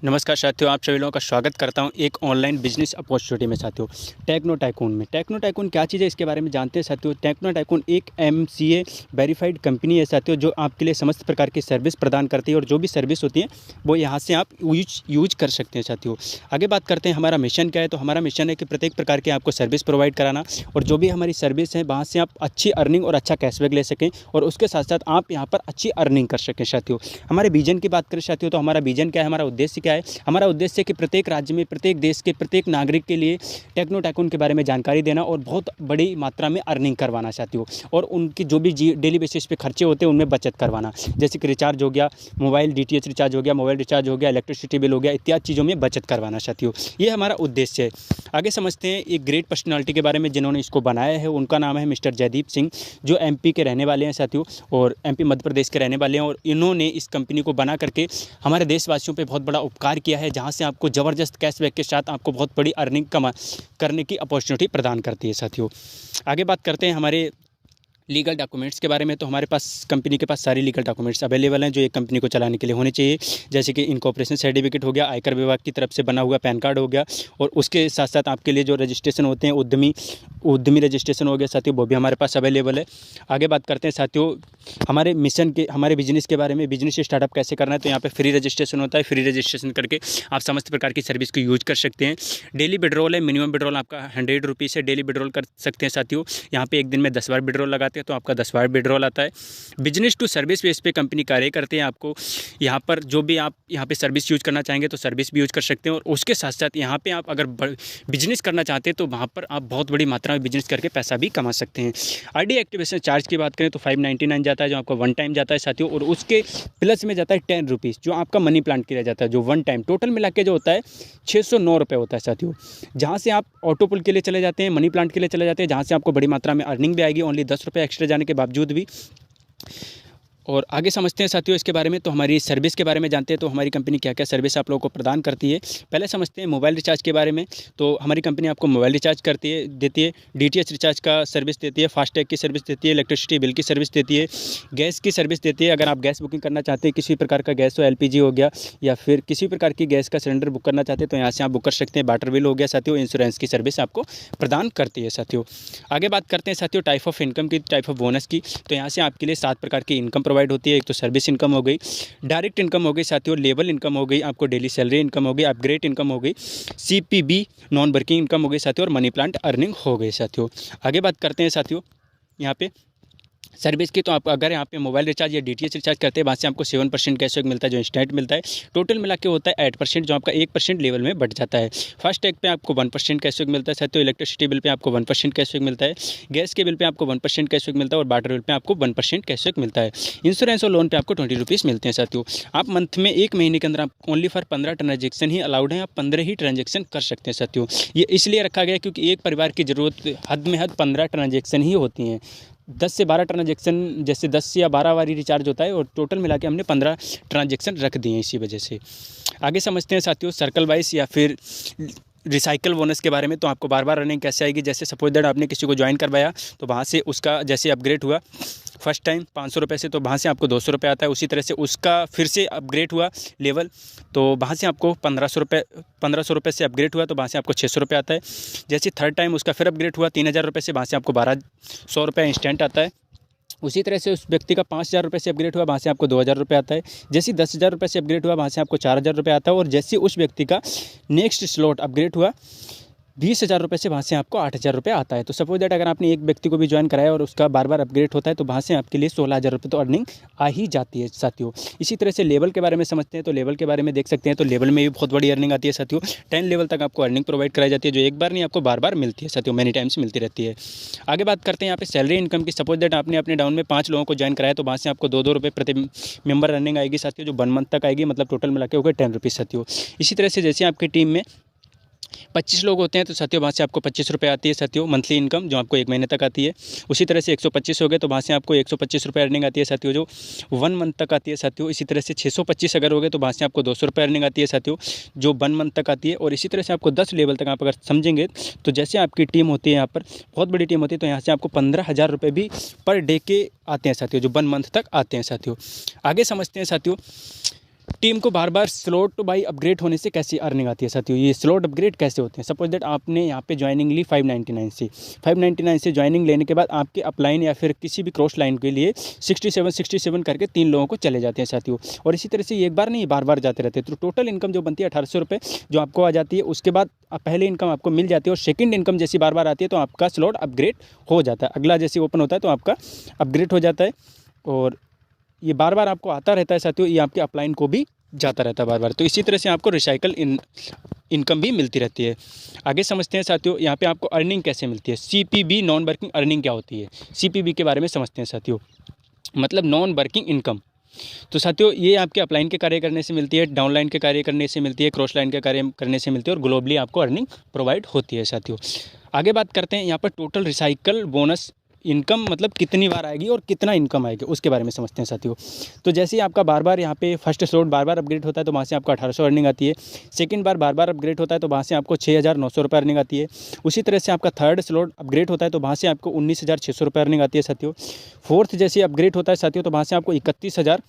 नमस्कार साथियों, आप सभी लोगों का स्वागत करता हूं एक ऑनलाइन बिजनेस अपॉर्चुनिटी में साथियों। टेक्नो टाइकून में टेक्नो टाइकून क्या चीज़ है इसके बारे में जानते हैं साथियों। टेक्नो टाइकून एक एमसीए वेरीफाइड कंपनी है साथियों, जो आपके लिए समस्त प्रकार की सर्विस प्रदान करती है और जो भी सर्विस होती है वो यहाँ से आप यूज कर सकते हैं साथियों। आगे बात करते हैं हमारा मिशन क्या है। तो हमारा मिशन है कि प्रत्येक प्रकार की आपको सर्विस प्रोवाइड कराना और जो भी हमारी सर्विस है वहाँ से आप अच्छी अर्निंग और अच्छा कैशबैक ले सकें और उसके साथ साथ आप यहाँ पर अच्छी अर्निंग कर सकें साथियों। हमारे विजन की बात करें साथियों, तो हमारा विजन क्या है, हमारा उद्देश्य क्या है। हमारा उद्देश्य है कि प्रत्येक राज्य में, प्रत्येक देश के प्रत्येक नागरिक के लिए टेक्नो टाइकून के बारे में जानकारी देना और बहुत बड़ी मात्रा में अर्निंग करवाना साथियों। और उनकी जो भी डेली बेसिस पे खर्चे होते हैं उनमें बचत करवाना, जैसे कि रिचार्ज हो गया, मोबाइल डीटीएच रिचार्ज हो गया, मोबाइल रिचार्ज हो गया, इलेक्ट्रिसिटी बिल हो गया, इत्यादि चीज़ों में बचत करवाना साथियों। ये हमारा उद्देश्य है। आगे समझते हैं एक ग्रेट पर्सनालिटी के बारे में जिन्होंने इसको बनाया है। उनका नाम है मिस्टर जयदीप सिंह, जो एमपी के रहने वाले हैं साथियों और एमपी मध्य प्रदेश के रहने वाले हैं। और इन्होंने इस कंपनी को बना करके हमारे देशवासियों पे बहुत बड़ा उपकार किया है, जहाँ से आपको ज़बरदस्त कैशबैक के साथ आपको बहुत बड़ी अर्निंग करने की अपॉर्चुनिटी प्रदान करती है साथियों। आगे बात करते हैं हमारे लीगल डॉक्यूमेंट्स के बारे में। तो हमारे पास कंपनी के पास सारी लीगल डॉक्यूमेंट्स अवेलेबल हैं जो एक कंपनी को चलाने के लिए होने चाहिए, जैसे कि इनकॉर्पोरेशन सर्टिफिकेट हो गया, आयकर विभाग की तरफ से बना हुआ पैन कार्ड हो गया, और उसके साथ साथ आपके लिए जो रजिस्ट्रेशन होते हैं उद्यमी रजिस्ट्रेशन हो गया साथियों, वो भी हमारे पास अवेलेबल है। आगे बात करते हैं साथियों हमारे मिशन के, हमारे बिजनेस के बारे में। बिजनेस स्टार्टअप कैसे करना है, तो यहाँ पे फ्री रजिस्ट्रेशन होता है। फ्री रजिस्ट्रेशन करके आप समस्त प्रकार की सर्विस को यूज कर सकते हैं। डेली विड्रॉल है, मिनिमम विड्रॉल आपका 100 रुपीज़ है। डेली विड्रॉल कर सकते हैं साथियों। यहाँ पे एक दिन में 10 बार विड्रॉल लगाते हैं तो आपका 10 बार विड्रॉल आता है। बिजनेस टू सर्विस बेस पे कंपनी कार्य करते हैं। आपको यहाँ पर जो भी आप यहाँ पे सर्विस यूज करना चाहेंगे तो सर्विस भी यूज कर सकते हैं, और उसके साथ साथ यहाँ पे आप अगर बिजनेस करना चाहते हैं तो वहाँ पर आप बहुत बड़ी मात्रा में बिजनेस करके पैसा भी कमा सकते हैं। आईडी एक्टिवेशन चार्ज की बात करें तो 599 जाता है, जो आपका वन टाइम जाता है साथियों, और उसके प्लस में जाता है 10 रुपीज़ जो आपका मनी प्लांट किया जाता है, जो वन टाइम टोटल मिला के जो होता है 609 रुपये होता है साथियों। जहाँ से आप ऑटो पुल के लिए चले जाते हैं, मनी प्लांट के लिए चले जाते हैं, जहाँ से आपको बड़ी मात्रा में अर्निंग भी आएगी ओनली 10 रुपये एक्स्ट्रा जाने के बावजूद भी। और आगे समझते हैं साथियों इसके बारे में। तो हमारी सर्विस के बारे में जानते हैं, तो हमारी कंपनी क्या क्या सर्विस आप लोगों को प्रदान करती है। पहले समझते हैं मोबाइल रिचार्ज के बारे में। तो हमारी कंपनी आपको मोबाइल रिचार्ज देती है, डीटीएच रिचार्ज का सर्विस देती है, फास्टैग की सर्विस देती है, इलेक्ट्रिसिटी बिल की सर्विस देती है, गैस की सर्विस देती है। अगर आप गैस बुकिंग करना चाहते हैं, किसी प्रकार का गैस हो, एलपीजी हो गया या फिर किसी प्रकार की गैस का सिलेंडर बुक करना चाहते हैं तो यहाँ से आप बुक कर सकते हैं। वाटर बिल हो गया साथियों, इंश्योरेंस की सर्विस आपको प्रदान करती है साथियों। आगे बात करते हैं साथियों टाइप ऑफ इनकम की, टाइप ऑफ बोनस की। तो यहाँ से आपके लिए 7 प्रकार की इनकम प्रोवाइड होती है। एक तो सर्विस इनकम हो गई, डायरेक्ट इनकम हो गई साथियों, लेवल इनकम हो गई, आपको डेली सैलरी इनकम हो गई, अपग्रेड इनकम हो गई, सीपीबी नॉन वर्किंग इनकम हो गई साथियों, और मनी प्लांट अर्निंग हो गई साथियों। आगे बात करते हैं साथियों यहाँ पे सर्विस की। तो आप अगर यहाँ पे मोबाइल रिचार्ज या डीटीएच रिचार्ज करते हैं, वहाँ से आपको 7% कैशबैक मिलता है जो इंस्टेंट मिलता है। टोटल मिला के होता है 8%, जो आपका 1% लेवल में बढ़ जाता है। फास्ट टैग पे आपको 1% कैशबैक मिलता है साथियों, इलेक्ट्रिसिटी बिल पे आपको 1% कैशबैक मिलता है, गैस के बिल पे आपको 1% कैशबैक मिलता है, और वाटर बिल पे आपको 1% कैशबैक मिलता है। इंश्योरेंस और लोन पे आपको 20 रुपीज़ मिलते हैं साथियों। आप मंथ में 1 महीने के अंदर आप only for 15 transaction he allowed है, आप 15 ही ट्रांजेक्शन कर सकते हैं साथियों। ये इसलिए रखा गया क्योंकि एक परिवार की ज़रूरत हद में हद 15 ट्रांजेक्शन ही होती हैं। 10 से 12 ट्रांजेक्शन, जैसे 10 या 12 बारी रिचार्ज होता है, और टोटल मिला के हमने 15 ट्रांजेक्शन रख दिए हैं इसी वजह से। आगे समझते हैं साथियों सर्कल वाइज या फिर रिसाइकल बोनस के बारे में। तो आपको बार बार रनिंग कैसे आएगी, जैसे सपोज दैट आपने किसी को ज्वाइन करवाया तो वहाँ से उसका जैसे अपग्रेड हुआ फर्स्ट टाइम 500 रुपये से, तो वहाँ से आपको 200 रुपये आता है। उसी तरह से उसका फिर से अपग्रेड हुआ लेवल, तो वहाँ से आपको 1500 रुपये से अपग्रेड हुआ तो वहाँ से आपको 600 रुपये आता है। जैसे थर्ड टाइम उसका फिर अपग्रेड हुआ 3000 रुपये से, वहाँ से आपको 1200 रुपये इंस्टेंट आता है। उसी तरह से उस व्यक्ति का 5000 रुपये से अपग्रेड हुआ, वहाँ से आपको 2000 रुपये आता है। जैसे 10,000 रुपये से अपग्रेड हुआ, वहाँ से आपको 4000 रुपये आता है। और जैसे उस व्यक्ति का नेक्स्ट स्लॉट अपग्रेड हुआ 20,000 रुपये से, वहाँ से आपको 8,000 रुपये आता है। तो सपोज दैट अगर आपने एक व्यक्ति को भी ज्वाइन कराया और उसका बार बार अपग्रेड होता है तो वहाँ से आपके लिए 16,000 रुपये तो अर्निंग आ ही जाती है साथियों। इसी तरह से लेवल के बारे में समझते हैं। तो लेवल के बारे में देख सकते हैं, तो लेवल में भी बहुत बड़ी अर्निंग आती है साथियों। 10 लेवल तक आपको अर्निंग प्रोवाइड कराई जाती है, जो एक बार नहीं आपको बार बार मिलती है साथियों, मैनी टाइम्स मिलती रहती है। आगे बात करते हैं यहाँ पे सैलरी इनकम की। सपोज दैट आपने अपने डाउन में 5 लोगों को ज्वाइन कराया तो वहाँ से आपको 2-2 रुपये प्रति मेंबर अर्निंग आएगी साथियों, जो 1 मंथ तक आएगी, मतलब टोटल मिला के हो गए 10 रुपीज़ साथियों। इसी तरह से जैसे आपकी टीम में 25 लोग होते हैं तो साथियों वहाँ से आपको 25 रुपये आती है साथियों मंथली इनकम, जो आपको 1 महीने तक आती है। उसी तरह से 125 हो गए तो वहाँ से आपको 125 रुपये अर्निंग आती है साथियों, जो 1 मंथ तक आती है साथियों। इसी तरह से 625 अगर हो गए तो वहाँ से आपको 200 रुपये अर्निंग आती है साथियों, जो 1 मंथ तक आती है। और इसी तरह से आपको 10 लेवल तक आप अगर समझेंगे तो जैसे आपकी टीम होती है, यहाँ पर बहुत बड़ी टीम होती है, तो यहाँ से आपको 15,000 रुपये भी पर डे के आते हैं साथियों, जो 1 मंथ तक आते हैं साथियों। आगे समझते हैं साथियों टीम को बार बार स्लॉट बाई अपग्रेड होने से कैसी अर्निंग आती है साथियों? ये स्लॉट अपग्रेड कैसे होते हैं? सपोज दैट आपने यहाँ पे ज्वाइनिंग ली 599 से ज्वाइनिंग लेने के बाद आपके अपलाइन या फिर किसी भी क्रॉस लाइन के लिए 67 करके 3 लोगों को चले जाते हैं साथियों। और इसी तरह से ये एक बार नहीं, बार बार जाते रहते हैं। तो टोटल इनकम जो बनती है 1800 रुपये जो आपको आ जाती है। उसके बाद पहले इनकम आपको मिल जाती है और सेकंड इनकम जैसी बार बार आती है तो आपका स्लॉट अपग्रेड हो जाता है। अगला जैसे ओपन होता है तो आपका अपग्रेड हो जाता है और ये बार बार आपको आता रहता है साथियों। ये आपके अपलाइन को भी जाता रहता है बार बार। तो इसी तरह से आपको रिसाइकल इनकम भी मिलती रहती है। आगे समझते हैं साथियों यहाँ पे आपको अर्निंग कैसे मिलती है। CPB नॉन वर्किंग अर्निंग क्या होती है, CPB के बारे में समझते हैं साथियों। मतलब नॉन वर्किंग इनकम। तो साथियों ये आपके अपलाइन के कार्य करने से मिलती है, डाउनलाइन के कार्य करने से मिलती है, क्रॉस लाइन के कार्य करने से मिलती है और ग्लोबली आपको अर्निंग प्रोवाइड होती है साथियों। आगे बात करते हैं यहाँ पर टोटल रिसाइकल बोनस इनकम मतलब कितनी बार आएगी और कितना इनकम आएगी उसके बारे में समझते हैं साथियों। तो जैसे ही आपका बार बार यहाँ पे फर्स्ट स्लॉट बार बार अपग्रेड होता है तो वहाँ से आपको 1800 अर्निंग आती है। सेकंड बार बार अपग्रेड होता है तो वहाँ से आपको 6900 रुपये अर्निंग आती है। उसी तरह से आपका थर्ड स्लॉट अपग्रेड होता है तो वहाँ से आपको 19600 रुपये अर्निंग आती है साथियों। फोर्थ जैसे अपग्रेड होता है साथियों तो वहाँ से आपको 31000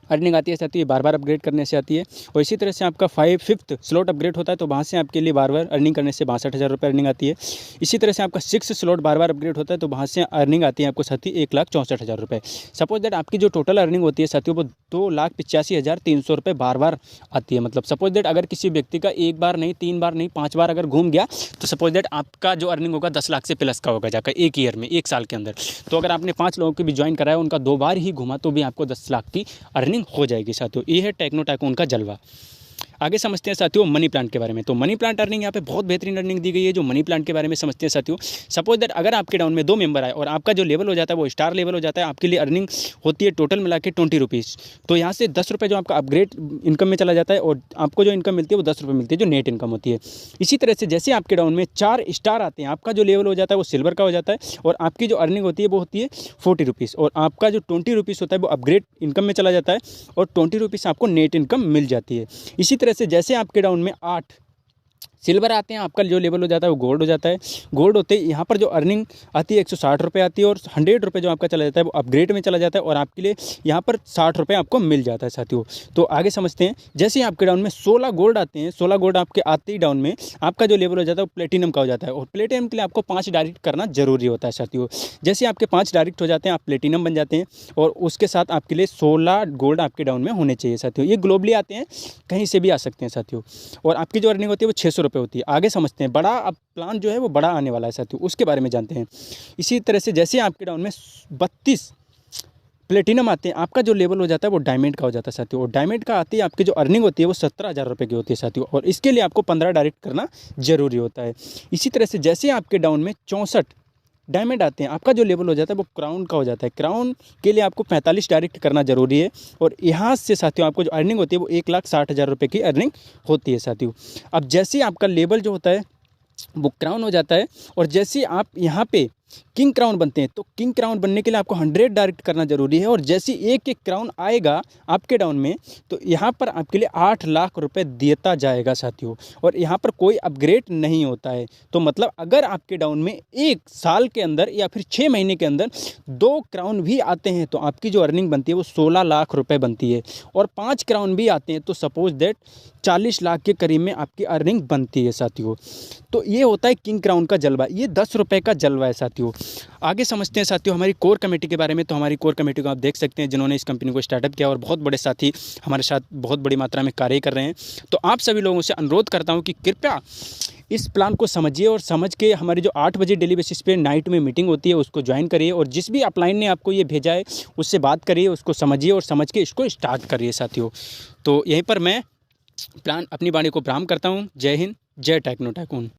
अर्निंग आती है साथियों। ये बार बार अपग्रेड करने से आती है। और इसी तरह से आपका फिफ्थ स्लॉट अपग्रेड होता है तो वहाँ से आपके लिए बार बार अर्निंग करने से 62,000 रुपये अर्निंग आती है। इसी तरह से आपका सिक्स स्लॉट बार बार अपग्रेड होता है तो वहाँ से अर्निंग आती है आपको साथी 1,64,000 रुपये। सपोज दैट आपकी जो टोटल अर्निंग होती है साथियों वो 2,85,300 रुपये बार बार आती है। मतलब सपोज दैट अगर किसी व्यक्ति का एक बार नहीं, 3 बार नहीं, 5 बार अगर घूम गया तो सपोज दैट आपका जो अर्निंग होगा 10 लाख से प्लस का होगा जाकर एक ईयर में, 1 साल के अंदर। तो अगर आपने 5 लोगों को भी ज्वाइन कराया, उनका 2 बार ही घुमा तो भी आपको 10 लाख की अर्निंग हो जाएगी साथियों। तो ये है टेक्नो टाइकून का जलवा। आगे समझते हैं साथियों मनी प्लांट के बारे में। तो मनी प्लांट अर्निंग यहाँ पे बहुत बेहतरीन अर्निंग दी गई है। जो मनी प्लांट के बारे में समझते हैं साथियों। सपोज दैट अगर आपके डाउन में 2 मेंबर आए और आपका जो लेवल हो जाता है वो स्टार लेवल हो जाता है, आपके लिए अर्निंग होती है टोटल मिला के 20 रुपीज़। तो यहाँ से 10 रुपये जो आपका अपग्रेड इनकम में चला जाता है और आपको जो इनकम मिलती है वो 10 रुपये मिलती है जो नेट इनकम होती है। इसी तरह से जैसे आपके डाउन में 4 स्टार आते हैं, आपका जो लेवल हो जाता है वो सिल्वर का हो जाता है और आपकी जो अर्निंग होती है वो होती है 40 रुपीज़ और आपका जो 20 रुपीज़ होता है वो अपग्रेड इनकम में चला जाता है और 20 रुपीज़ आपको नेट इनकम मिल जाती है। इसी तरह से जैसे आपके डाउन में 8 सिल्वर आते हैं, आपका जो लेवल हो जाता है वो गोल्ड हो जाता है। गोल्ड होते ही यहाँ पर जो अर्निंग आती है 160 रुपये आती है और 100 रुपये जो आपका चला जाता है वो अपग्रेड में चला जाता है और आपके लिए यहाँ पर 60 रुपये आपको मिल जाता है साथियों। तो आगे समझते हैं जैसे ही आपके डाउन में 16 गोल्ड आते हैं, 16 गोल्ड आपके आते ही डाउन में आपका जो लेवल हो जाता है वो प्लेटिनम का हो जाता है और प्लेटिनम के लिए आपको 5 डायरेक्ट करना जरूरी होता है साथियों। जैसे आपके 5 डायरेक्ट हो जाते हैं आप प्लेटिनम बन जाते हैं और उसके साथ आपके लिए 16 गोल्ड आपके डाउन में होने चाहिए साथियों। ये ग्लोबली आते हैं, कहीं से भी आ सकते हैं साथियों। और आपकी जो अर्निंग होती है वो 600 रुपये होती है। आगे समझते हैं बड़ा अब प्लान जो है वो बड़ा आने वाला है साथियों, उसके बारे में जानते हैं। इसी तरह से जैसे आपके डाउन में 32 प्लेटिनम आते हैं, आपका जो लेवल हो जाता है वो डायमंड का हो जाता है साथियों और डायमंड का आती है आपकी जो अर्निंग होती है वो 17,000 रुपये की होती है साथियों और इसके लिए आपको 15 डायरेक्ट करना जरूरी होता है। इसी तरह से जैसे आपके डाउन में 64 डायमंड आते हैं, आपका जो लेवल हो जाता है वो क्राउन का हो जाता है। क्राउन के लिए आपको 45 डायरेक्ट करना जरूरी है और यहाँ से साथियों आपको जो अर्निंग होती है वो 1,60,000 रुपये की अर्निंग होती है साथियों। अब जैसे आपका लेवल जो होता है वो क्राउन हो जाता है और जैसे आप यहाँ पे किंग क्राउन बनते हैं तो किंग क्राउन बनने के लिए आपको 100 डायरेक्ट करना जरूरी है और जैसे एक एक क्राउन आएगा आपके डाउन में तो यहाँ पर आपके लिए 8 लाख रुपए देता जाएगा साथियों और यहाँ पर कोई अपग्रेड नहीं होता है। तो मतलब अगर आपके डाउन में 1 साल के अंदर या फिर 6 महीने के अंदर 2 क्राउन भी आते हैं तो आपकी जो अर्निंग बनती है वो 16 लाख रुपए बनती है और 5 क्राउन भी आते हैं तो सपोज दैट 40 लाख के करीब में आपकी अर्निंग बनती है साथियों। तो ये होता है किंग क्राउन का जलवा, ये 10 रुपये का जलवा है साथियों। आगे समझते हैं साथियों हमारी कोर कमेटी के बारे में। तो हमारी कोर कमेटी को आप देख सकते हैं जिन्होंने इस कंपनी को स्टार्टअप किया और बहुत बड़े साथी हमारे साथ बहुत बड़ी मात्रा में कार्य कर रहे हैं। तो आप सभी लोगों से अनुरोध करता हूं कि कृपया इस प्लान को समझिए और समझ के हमारी जो 8 बजे डेली बेसिस पे नाइट में मीटिंग होती है उसको ज्वाइन करिए और जिस भी अपलाइन ने आपको ये भेजा है उससे बात करिए, उसको समझिए और समझ के इसको स्टार्ट करिए साथियों। तो यहीं पर मैं प्लान अपनी वाणी को विराम करता हूँ। जय हिंद, जय टेक्नो टाइकून।